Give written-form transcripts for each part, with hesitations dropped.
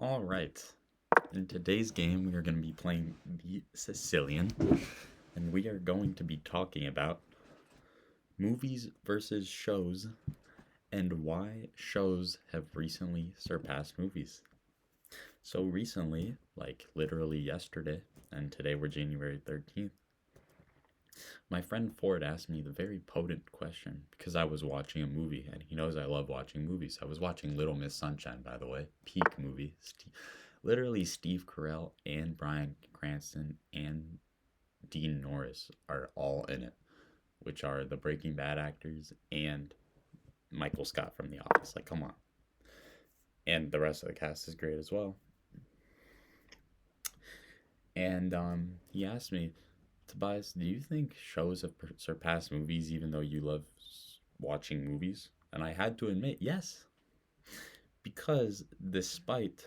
All right. In today's game, we are going to be playing the Sicilian, and we are going to be talking about movies versus shows and why shows have recently surpassed movies. So, recently, like literally yesterday, and today we're January 13th, my friend Ford asked me the very potent question because I was watching a movie, and he knows I love watching movies. I was watching Little Miss Sunshine, by the way, peak movie. Literally, Steve Carell and Bryan Cranston and Dean Norris are all in it, which are the Breaking Bad actors and Michael Scott from The Office. Like, come on. And the rest of the cast is great as well. And he asked me, Tobias, do you think shows have surpassed movies even though you love watching movies? And I had to admit, yes, because despite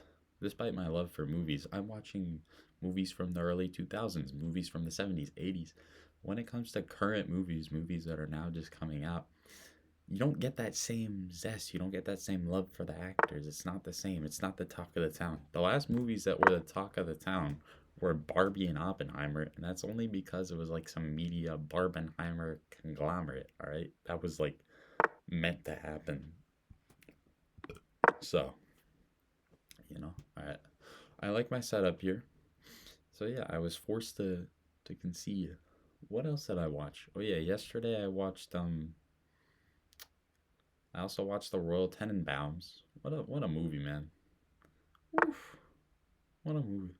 my love for movies, I'm watching movies from the early 2000s, movies from the 70s, 80s. When it comes to current movies, movies that are now just coming out, you don't get that same zest. You don't get that same love for the actors. It's not the same. It's not the talk of the town. The last movies that were the talk of the town were Barbie and Oppenheimer, and that's only because it was like some media Barbenheimer conglomerate, all right? That was like meant to happen. So, all right. I like my setup here. So yeah, I was forced to concede. What else did I watch? Oh yeah, yesterday I also watched The Royal Tenenbaums. What a movie, man. Oof, what a movie.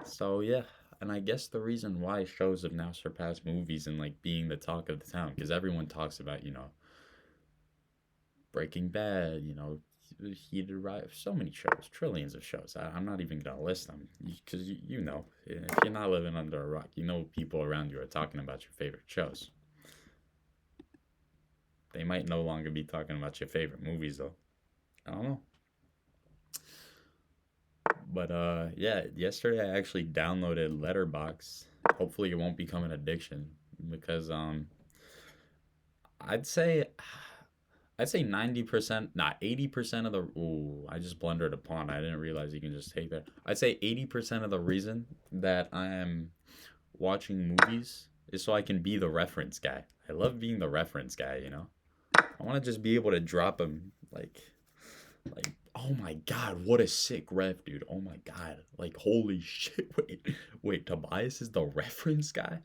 So yeah, and I guess the reason why shows have now surpassed movies and like being the talk of the town because everyone talks about, Breaking Bad, Heated Riot, so many shows, trillions of shows. I'm not even gonna list them because you know, if you're not living under a rock, you know people around you are talking about your favorite shows. They might no longer be talking about your favorite movies though. I don't know. But yeah, yesterday I actually downloaded Letterbox. Hopefully it won't become an addiction because I'd say I'd say 90%, not 80% of the ooh, I just blundered a pawn. I didn't realize you can just take that. I'd say 80% of the reason that I am watching movies is so I can be the reference guy. I love being the reference guy. I want to just be able to drop him like oh my god, what a sick ref, dude. Oh my god. Like holy shit. Wait, Tobias is the reference guy?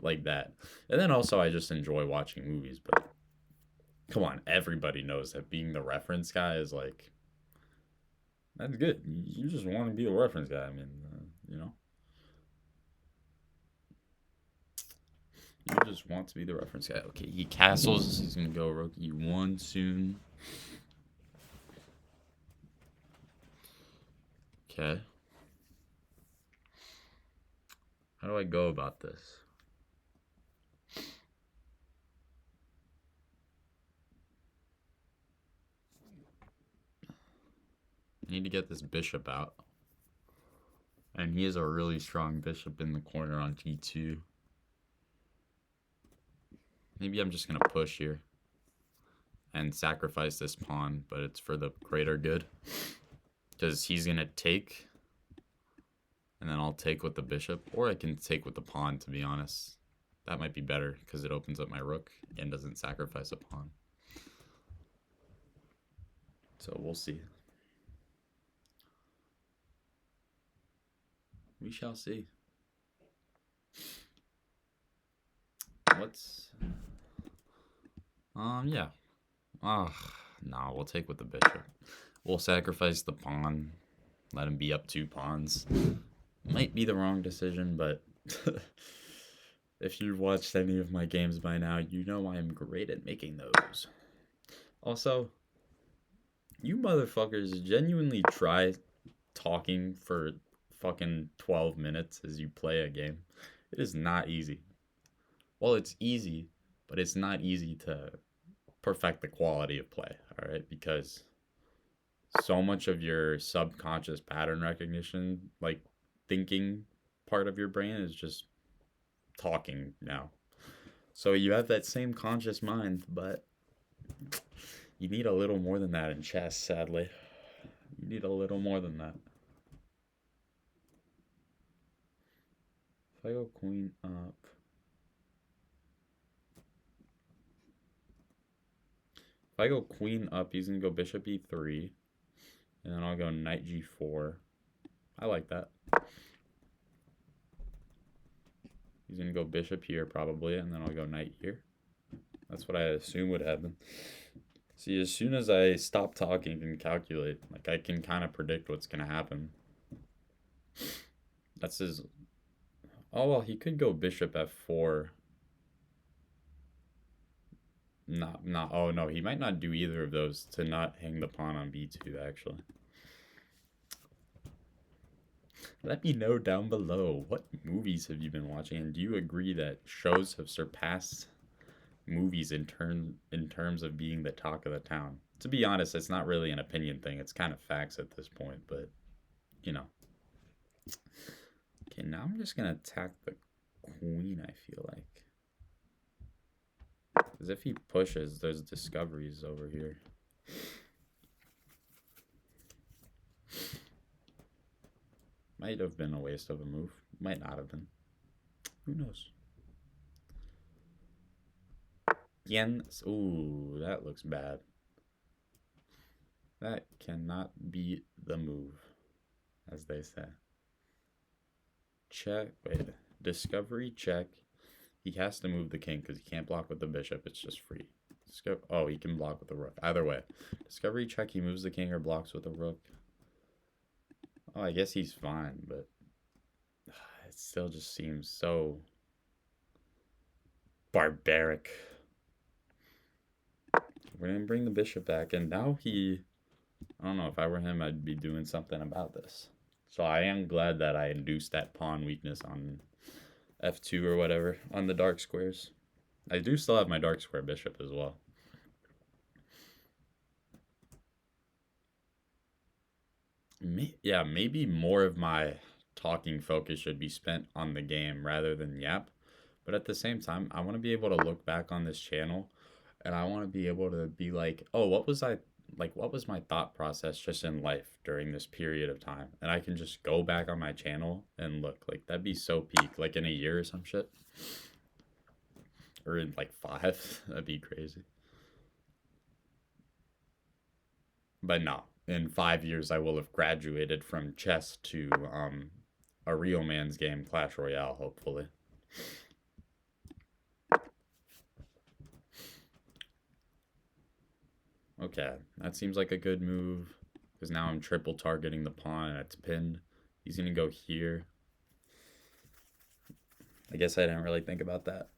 Like that. And then also I just enjoy watching movies, but come on, everybody knows that being the reference guy is like that's good. You just want to be the reference guy. I mean, you just want to be the reference guy. Okay, he castles. He's gonna go rookie one soon. Okay. How do I go about this? I need to get this bishop out. And he is a really strong bishop in the corner on g2. Maybe I'm just going to push here and sacrifice this pawn, but it's for the greater good. Because he's going to take, and then I'll take with the bishop, or I can take with the pawn, to be honest. That might be better because it opens up my rook and doesn't sacrifice a pawn. So we'll see. We shall see. What's... yeah. No, we'll take with the bishop. We'll sacrifice the pawn. Let him be up 2 pawns. Might be the wrong decision, but if you've watched any of my games by now, you know I am great at making those. Also, you motherfuckers genuinely try talking for fucking 12 minutes as you play a game. It is not easy. Well, it's easy, but it's not easy to perfect the quality of play, all right? Because so much of your subconscious pattern recognition, like thinking part of your brain, is just talking now. So you have that same conscious mind, but You need a little more than that in chess, sadly. You need a little more than that. If I go queen up... If I go queen up, he's going to go bishop e3. And then I'll go knight g4. I like that. He's going to go bishop here probably, and then I'll go knight here. That's what I assume would happen. See, as soon as I stop talking and calculate, like, I can kind of predict what's going to happen. That's his... Oh, well, he could go bishop f4. Oh, no, he might not do either of those to not hang the pawn on b2, actually. Let me know down below, what movies have you been watching, and do you agree that shows have surpassed movies in terms of being the talk of the town? To be honest, it's not really an opinion thing. It's kind of facts at this point, but, you know. Okay, now I'm just going to attack the queen, I feel like. Because if he pushes, there's discoveries over here. Might have been a waste of a move. Might not have been. Who knows? Ooh, that looks bad. That cannot be the move, as they say. Check. Wait. Discovery check. He has to move the king because he can't block with the bishop. It's just free. Oh, he can block with the rook. Either way. Discovery check. He moves the king or blocks with the rook. Oh, I guess he's fine, but it still just seems so barbaric. We're going to bring the bishop back, and now I don't know, if I were him, I'd be doing something about this. So I am glad that I induced that pawn weakness on f2 or whatever on the dark squares. I do still have my dark square bishop as well. Yeah, maybe more of my talking focus should be spent on the game rather than yap. But at the same time, I want to be able to look back on this channel and I want to be able to be like, oh, what was my thought process just in life during this period of time? And I can just go back on my channel and look. Like, that'd be so peak, like in a year or some shit. Or in like 5. That'd be crazy. But no, in 5 years I will have graduated from chess to a real man's game, Clash Royale, hopefully. Okay, that seems like a good move, because now I'm triple targeting the pawn and it's pinned. He's going to go here. I guess I didn't really think about that.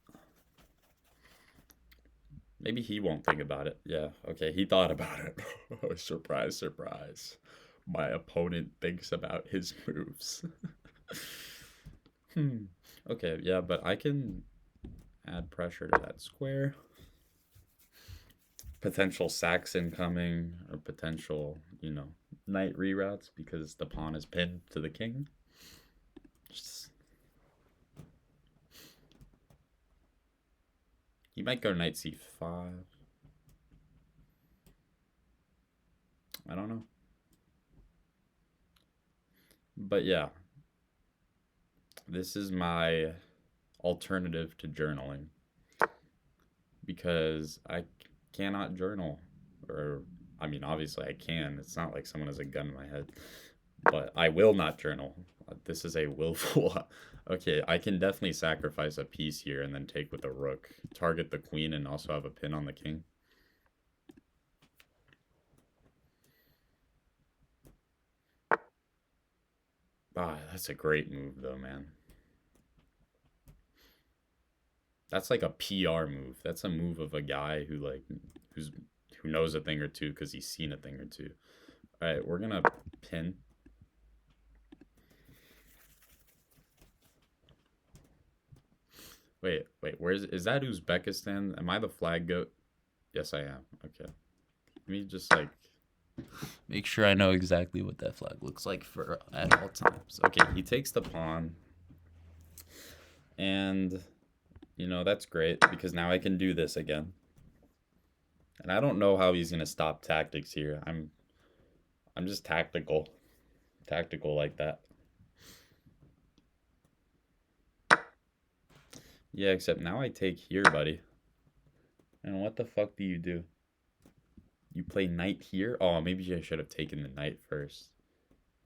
Maybe he won't think about it. Yeah, okay, he thought about it. Oh, surprise, surprise. My opponent thinks about his moves. Okay, yeah, but I can add pressure to that square. Potential sacks incoming, or potential, knight reroutes because the pawn is pinned to the king. He might go knight c5. I don't know. But yeah, this is my alternative to journaling, because I cannot journal. Or, I mean, obviously I can. It's not like someone has a gun in my head. But I will not journal. This is a willful... Okay, I can definitely sacrifice a piece here and then take with the rook. Target the queen and also have a pin on the king. Ah, that's a great move though, man. That's like a PR move. That's a move of a guy who who knows a thing or two because he's seen a thing or two. All right, we're gonna pin. Wait, is that Uzbekistan? Am I the flag goat? Yes, I am. Okay. Let me just make sure I know exactly what that flag looks like at all times. Okay, he takes the pawn. And that's great because now I can do this again. And I don't know how he's gonna stop tactics here. I'm just tactical. Tactical like that. Yeah, except now I take here, buddy. And what the fuck do you do? You play knight here? Oh, maybe I should have taken the knight first.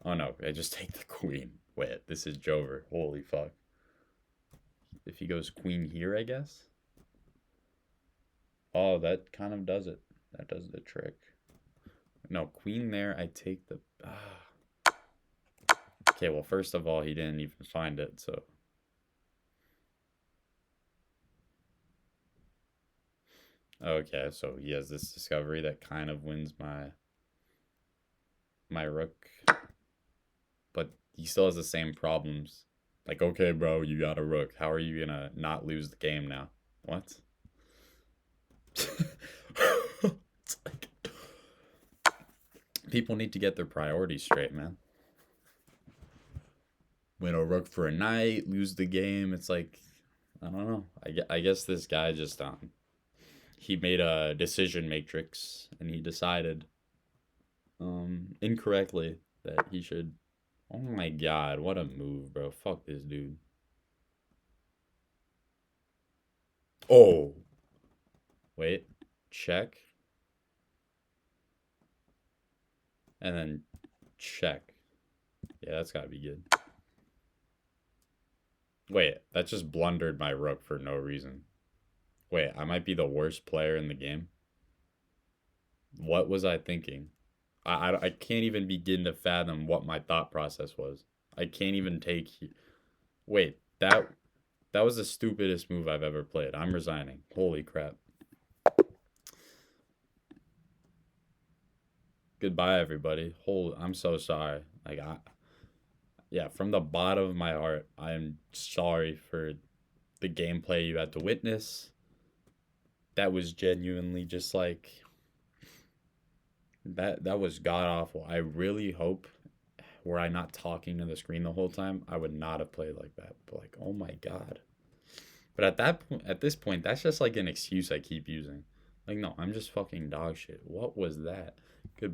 Oh no, I just take the queen. Wait, this is Jover. Holy fuck. If he goes queen here, I guess? Oh, that kind of does it. That does the trick. No, queen there, I take the... Okay, well, first of all, he didn't even find it, so... Okay, so he has this discovery that kind of wins my rook. But he still has the same problems. Like, okay, bro, you got a rook. How are you gonna not lose the game now? What? It's like... People need to get their priorities straight, man. Win a rook for a knight, lose the game. It's like, I don't know. I guess this guy just he made a decision matrix and he decided incorrectly that he should. Oh my god, what a move, bro. Fuck this dude. Oh. Wait. Check. And then check. Yeah, that's gotta be good. Wait, that just blundered my rook for no reason. Wait, I might be the worst player in the game. What was I thinking? I can't even begin to fathom what my thought process was. I can't even take... Wait, that was the stupidest move I've ever played. I'm resigning. Holy crap. Goodbye, everybody. I'm so sorry. Yeah, from the bottom of my heart, I'm sorry for the gameplay you had to witness. That was genuinely just like... That was god awful. I really hope, were I not talking to the screen the whole time, I would not have played like that. But like, oh my god. But at this point, that's just like an excuse I keep using. Like, no, I'm just fucking dog shit. What was that? Goodbye.